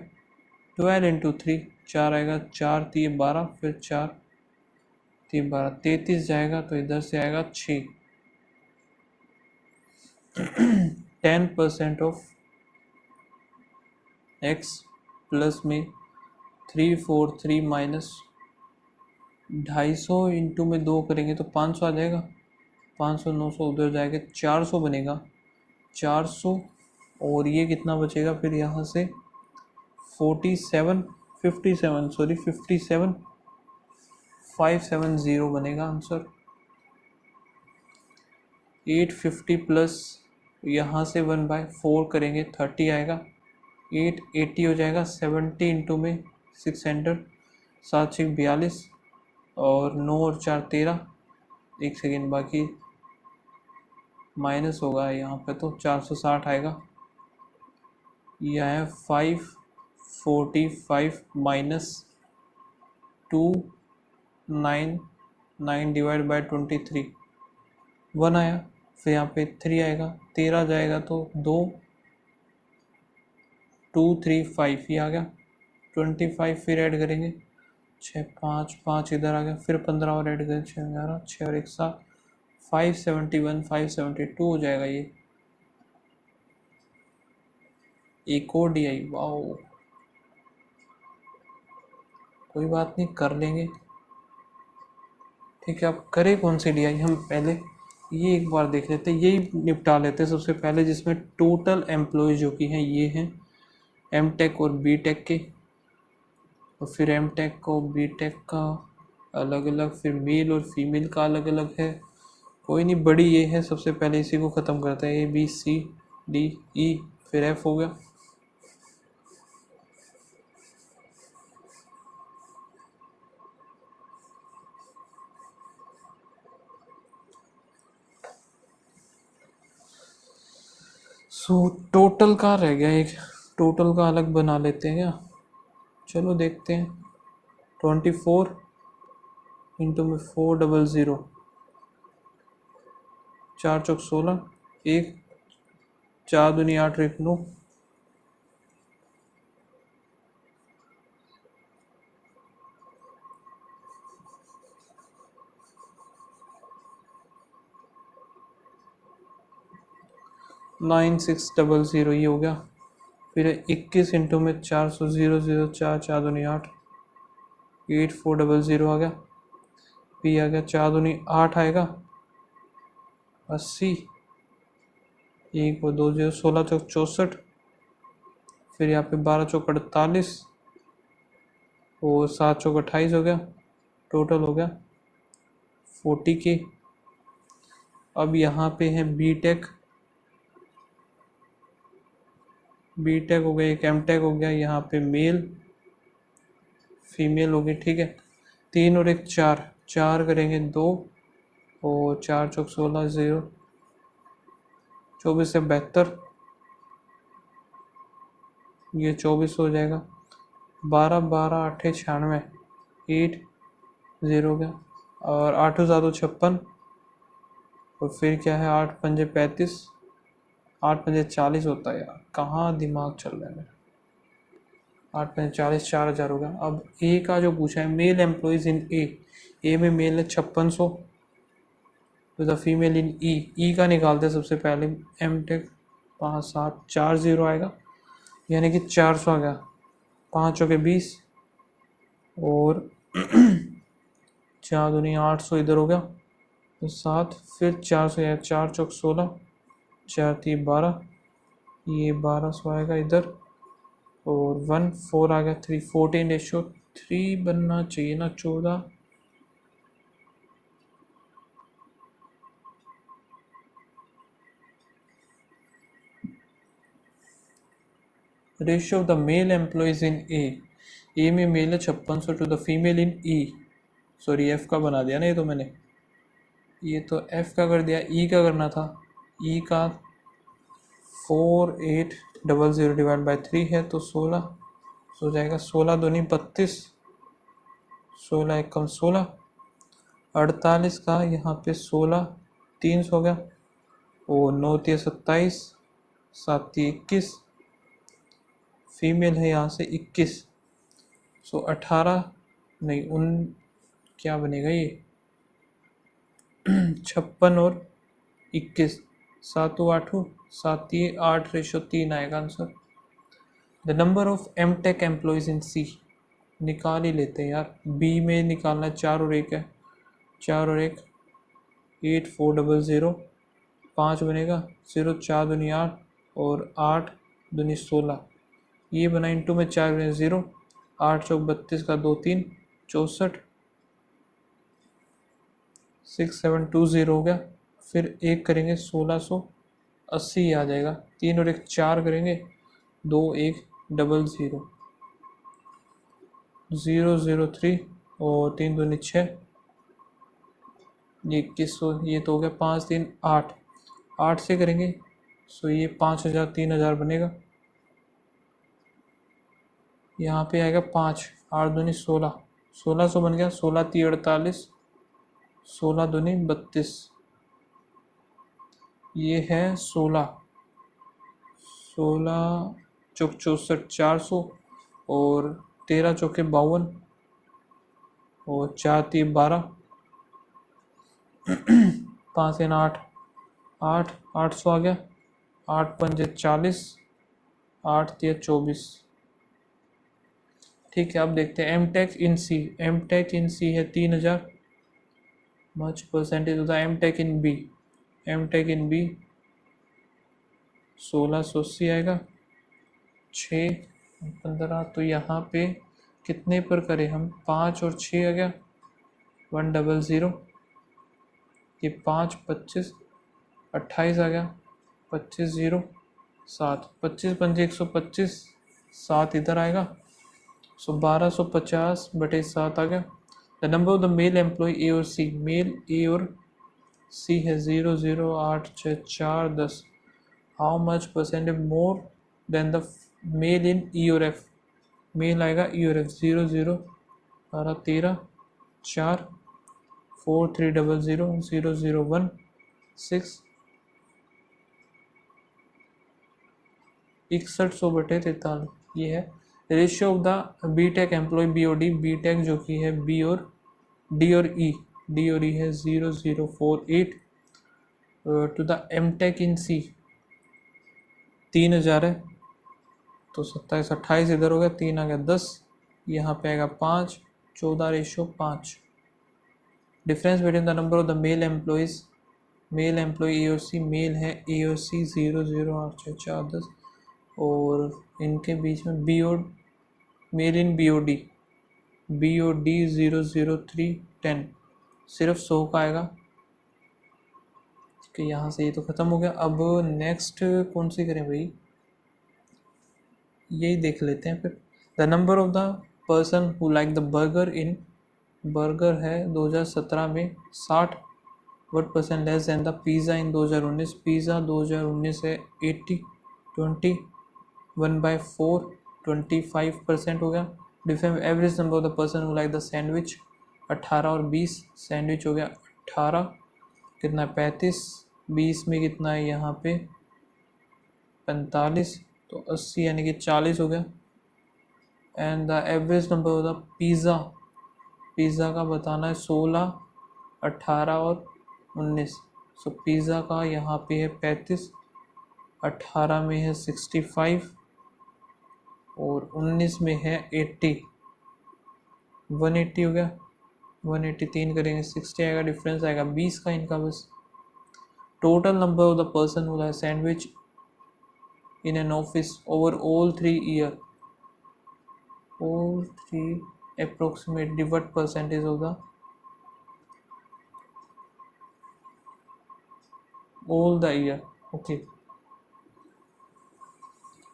A: 12 इंटू 3 4 आएगा 4 3 12 फिर 4 3 12 33 जाएगा तो इधर से आएगा 6 10% ऑफ x प्लस में 343 माइनस 250 इंटू में 2 करेंगे तो 500 आ जाएगा, 500 900 उधर जाएगा 400 बनेगा 400 और ये कितना बचेगा फिर यहाँ से 57 570 बनेगा आंसर। 850 प्लस यहाँ से 1/4 करेंगे 30 आएगा, 880 हो जाएगा 70 इंटू में 600 7 6 42 और 9 और 4 13 एक सेकेंड बाकी माइनस होगा यहाँ पे तो 460 आएगा, यह है 545 माइनस 299 डिवाइड बाई 23 1 आया, फिर यहाँ पे 3 आएगा 13 जाएगा तो 2 2 3 5 ये आ गया 25 फिर ऐड करेंगे 6 5 5 इधर आ गया फिर 15 और ऐड करें 6 11 6 और 1 7 571 572 हो जाएगा ये, एक और डी आई, वाओ कोई बात नहीं कर लेंगे, ठीक है। अब करें कौन सी डी आई, हम पहले ये एक बार देख लेते हैं, यही निपटा लेते हैं सबसे पहले, जिसमें टोटल एम्प्लॉय जो कि हैं ये हैं एम टेक और बी टेक के, और फिर एम टेक और बी टेक का अलग अलग, फिर मेल और फीमेल का अलग अलग है, कोई नहीं बड़ी ये है, सबसे पहले इसी को ख़त्म करते हैं, A B C D E फिर एफ हो गया। सो टोटल का रह गया एक, टोटल का अलग बना लेते हैं क्या, चलो देखते हैं। 24 इंटू में 400 4 चौक 16 1 4 दूनी 8 1 9 9600 ये हो गया, फिर 21 इंटू में 400 0 4 4 दूनी 8 8400 आ गया, पी आ गया 4 दूनी 8 आएगा 80 1 और 2 0 16 चौक 64 फिर यहाँ पे 12 चौक 48 और 7 चौक 28 हो गया, टोटल हो गया 40 के। अब यहाँ पे है बी टेक हो गया, एक एम टेक हो गया, यहाँ पे मेल फीमेल हो गई, ठीक है। 3 और 1 4 4 करेंगे 2 और 4 चौक 16 0 24 से 72 ये 24 हो जाएगा, 12 12 8 96 8 0 हो गया, और 8 7 56 और फिर क्या है 8 5 35 8 5 40 होता है यार, कहाँ दिमाग चल रहा है मेरा, 8 5 40 4000 हो गया। अब ए का जो पूछा है, मेल एम्प्लॉयज़ इन ए में मेल है 5600 तो द फीमेल इन ई का निकालते हैं सबसे पहले, एम टेक 5 7 4 0 आएगा, यानी कि 400 आ गया, 5 के 20 और 4 दूनी 800 इधर हो गया, तो 7, फिर 400 या 4 चौक 16, 4 3 12, ये 1200 आएगा इधर, और 1 4 आ गया, 3 14:3 बनना चाहिए ना, 14। Ratio of the male employees in A में मेल है 5600 to the female in E, sorry F का बना दिया ना ये तो मैंने, ये तो एफ का कर दिया, ई का करना था। ई का 4800 डिवाइड बाई 3 है तो 16 हो जाएगा, 16 दूनी 32, 16 एकम 16, 48 का यहाँ पे 16 3 हो गया, और 9 3 27, 7 3 21, फीमेल है यहाँ से 21, सो 18 नहीं उन क्या बनेगा ये 56 और 21, 7 8 7 8:3 आएगा answer. The number of M tech employees in C, निकाल ही लेते हैं यार, बी में निकालना है, 4 और 1 है, 4 और 1 8400, 5 बनेगा, 0 4 दूनी 8 और 8 दूनी 16, ये बना इंटू में 4 बने 0, 8 चौक 32 का 2 3 64, 6720 हो गया, फिर एक करेंगे 1680 आ जाएगा, 3 और 1 4 करेंगे, 2 1 00 003 और 3 दूनी 6, ये 2100, ये तो हो गया 5 3 8, 8 से करेंगे सो ये 5000 3000 बनेगा, यहाँ पे आएगा 5, 8 दूनी 16, 1600 बन गया, 16 3 48, 16 दूनी 32, ये है 16 चौक 64 400, और 13 चौके 52, और 4 3 12, 5 3 8 8 800 आ गया, 8 5 40, 8 3 24। ठीक है, अब देखते हैं एम टेक इन सी, एम टेक इन सी है 3000, मच परसेंटेज होता है M take in B, M take in B 1680 आएगा, 6 15, तो यहाँ पे कितने पर करें हम, 5 और 6 आ गया 100, ये 5 25 28 आ गया, 25 0 7, 25 पंजे 125, 7 इधर आएगा, सो 1250/7 आ गया। The number of the male employee A और सी, मेल ए और सी है 0 0 8 6 4 10, how much percentage more than the male in E और एफ, मेल आएगा ई और एफ 0 0 12 13 4 4 3 0 0 0 1 6, 6100/43, ये है ratio of the B tech employ B और डी, बी टेक जो कि है बी और डी और ई, डी और ई है 0048 टू द एम टेक इन सी 3000 है, तो 27 28 इधर हो गया, 3 आ गया 10, यहाँ पे आएगा 5, 14:5। Difference between the number of the male employees, male employee A और सी, मेल है ए और सी 0 0 8 6 4 10, और इनके बीच में बी और मेल इन बी और डी, बी और डी 0 0 3 10, सिर्फ 100 का आएगा कि यहाँ से ये तो ख़त्म हो गया। अब नेक्स्ट कौन सी करें भाई, यही देख लेते हैं फिर। The number of the person who like the burger in, burger है 2017 में 60, what percent less than the pizza in 2019, pizza 2019 है 80 20 1/4 25% हो गया। Different average number of the person who like the sandwich 18 और 20, सैंडविच हो गया 18, कितना है 35, 20 में कितना है यहाँ पे 45, तो 80 यानी कि 40 हो गया। And the average number of the pizza, pizza का बताना है 16 18 और 19, सो पिज़्ज़ा का यहाँ पे है 35, 18 में है 65, और 19 में है 80, 180 हो गया, 180 3 करेंगे 60 आएगा, डिफरेंस आएगा 20 का इनका बस। Total number of the person who have sandwich in an office over all 3 year, all three approximately what percentage of the all the year। Okay,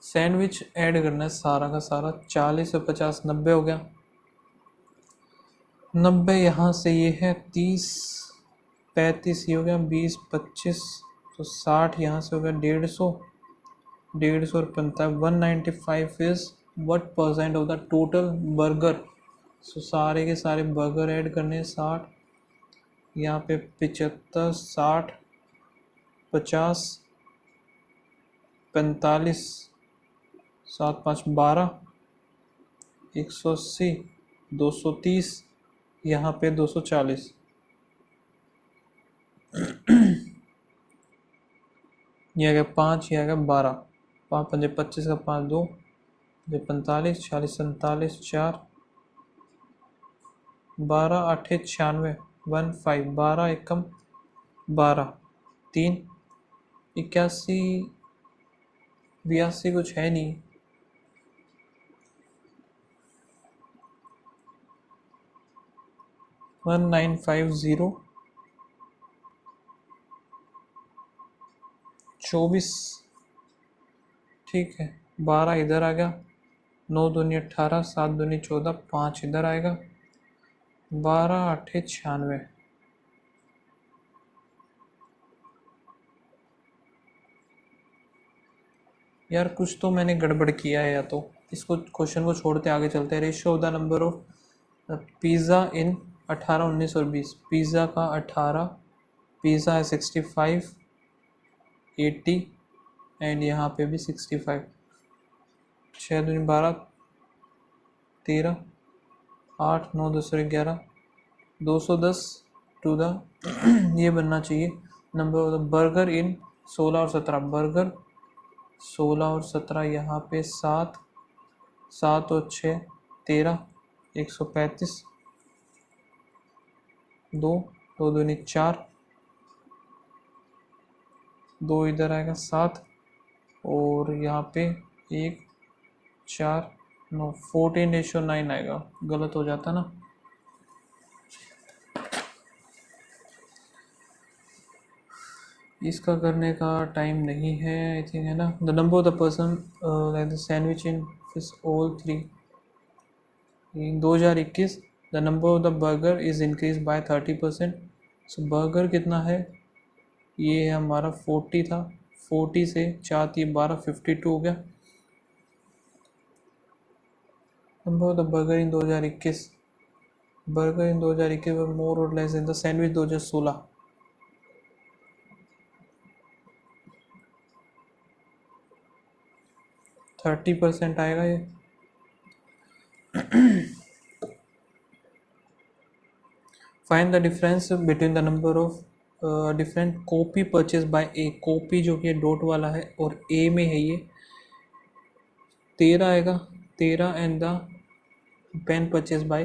A: sandwich add करना है सारा का सारा, 40 और 50 90 हो गया, 90 यहाँ से ये है 30 35 ये हो गया, 20 25 तो 60 यहाँ से हो गया 150 और 55 195 is what percent of the total burger. So सारे के सारे बर्गर ऐड करने हैं 60, यहाँ पे 75 60 50 45 7 5 12 180 230, यहाँ पे 240, ये आ गया 5, ये आ गया 12, 5 पंजे 25 का 5 2 45 40 47 4 12 8 96 1 5 12 एकम 12 3 81 82 कुछ है नहीं, 1950 24, ठीक है 12 इधर आ गया, 9 दूनी 18 7 दूनी 14 5 इधर आएगा, 12 8 96। यार कुछ तो मैंने गड़बड़ किया है, या तो इसको क्वेश्चन को छोड़ते आगे चलते हैं। Ratio of the number of pizza in 18 19 और 20, पिज़्ज़ा का 18, पिज़्ज़ा है 65 80 एंड यहाँ पे भी 65, 6 दूनी 12 13 8 9 दूसरे 11 210 टू द ये बनना चाहिए नंबर ऑफ द बर्गर इन 16 और 17, बर्गर 16 और 17 यहाँ पे 7 7 और 6 13 135 2 2 दूनी 4 2 इधर आएगा 7 और यहाँ पे 1 4 9 14:9 आएगा, गलत हो जाता ना। इसका करने का टाइम नहीं है आई थिंक, है ना। The number of the person like the sandwich in fish all 3 in 2021, the number of the burger is increase by 30%। So burger कितना है, ये हमारा 40 था, 40 से 4 3 12 52 हो गया। Number of the burger in 2021, burger in 2021 more और लेस इन द सैंडविच 2016, 30% आएगा ये। Find the difference between the number of different copy purchase by A, copy जो कि डॉट वाला है और ए में है ये 13 आएगा, 13 and the pen purchase by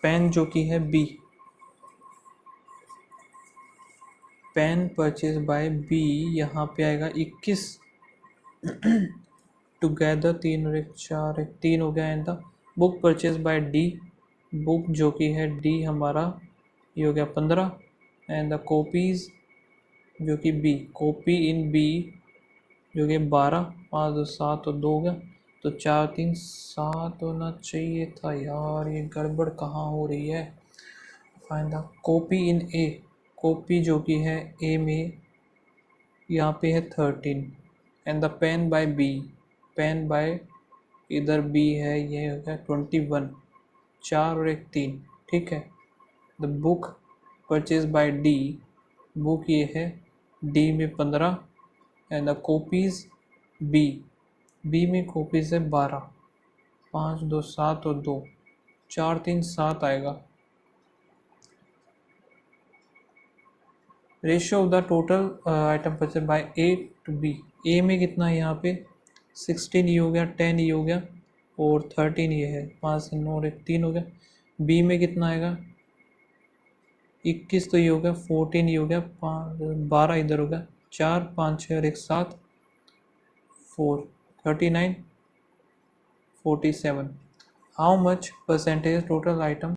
A: pen जो कि है B, pen purchase by B यहाँ पे आएगा 21 टुगेदर 3 और 1 4 1 3 हो गया and the book purchase by D, book जो कि है डी हमारा ये हो गया 15 एंड द कॉपीज़ जो कि बी, कॉपी इन बी जो कि 12 5 2 7 और 2 हो गया, तो 4 3 7 होना चाहिए था यार, ये गड़बड़ कहाँ हो रही है। Find the copy in A, copy जो कि है ए में यहाँ पे है 13 and the pen by B, pen by इधर बी है ये हो गया 21, 4 और 1 3, ठीक है। The book purchase by D, book ये है डी में 15 and the copies B, B में कॉपीज़ है 12 5 2 7 और 2 4 3 7 आएगा। Ratio of the total item purchase by A to B, A में कितना है यहाँ पे 16 ये हो गया, 10 ये हो गया और 13 ये है। 5 9 और 1 3 हो गया। बी में कितना आएगा? 21 तो ये हो गया, 14 ये हो गया, 12 इधर हो गया, 4 5 6 और 1 7 4 39 47। How much percentage total item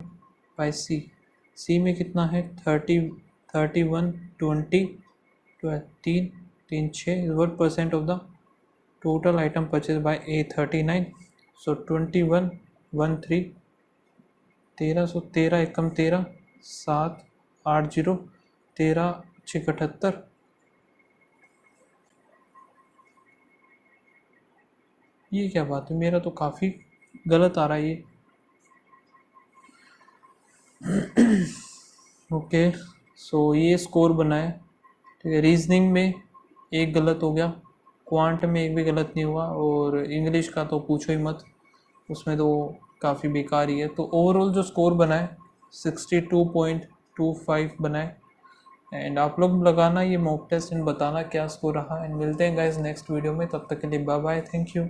A: by C? C में कितना है? 30 31 20 12 3 3 6 what percent of the total item purchased by A? 39। so 21 1 3 13, सो 13 एकम 13 7 8 0 13 6 78। ये क्या बात है, मेरा तो काफ़ी गलत आ रहा है ये। ओके, सो ये स्कोर बना है। ठीक है, रीजनिंग में एक गलत हो गया, क्वांट में एक भी गलत नहीं हुआ, और इंग्लिश का तो पूछो ही मत, उसमें तो काफ़ी बेकार ही है। तो ओवरऑल जो स्कोर बना है 62.25 बना है। एंड आप लोग लगाना ये मॉक टेस्ट एंड बताना क्या स्कोर रहा। एंड मिलते हैं गाइस नेक्स्ट वीडियो में, तब तक के लिए बाय बाय, थैंक यू।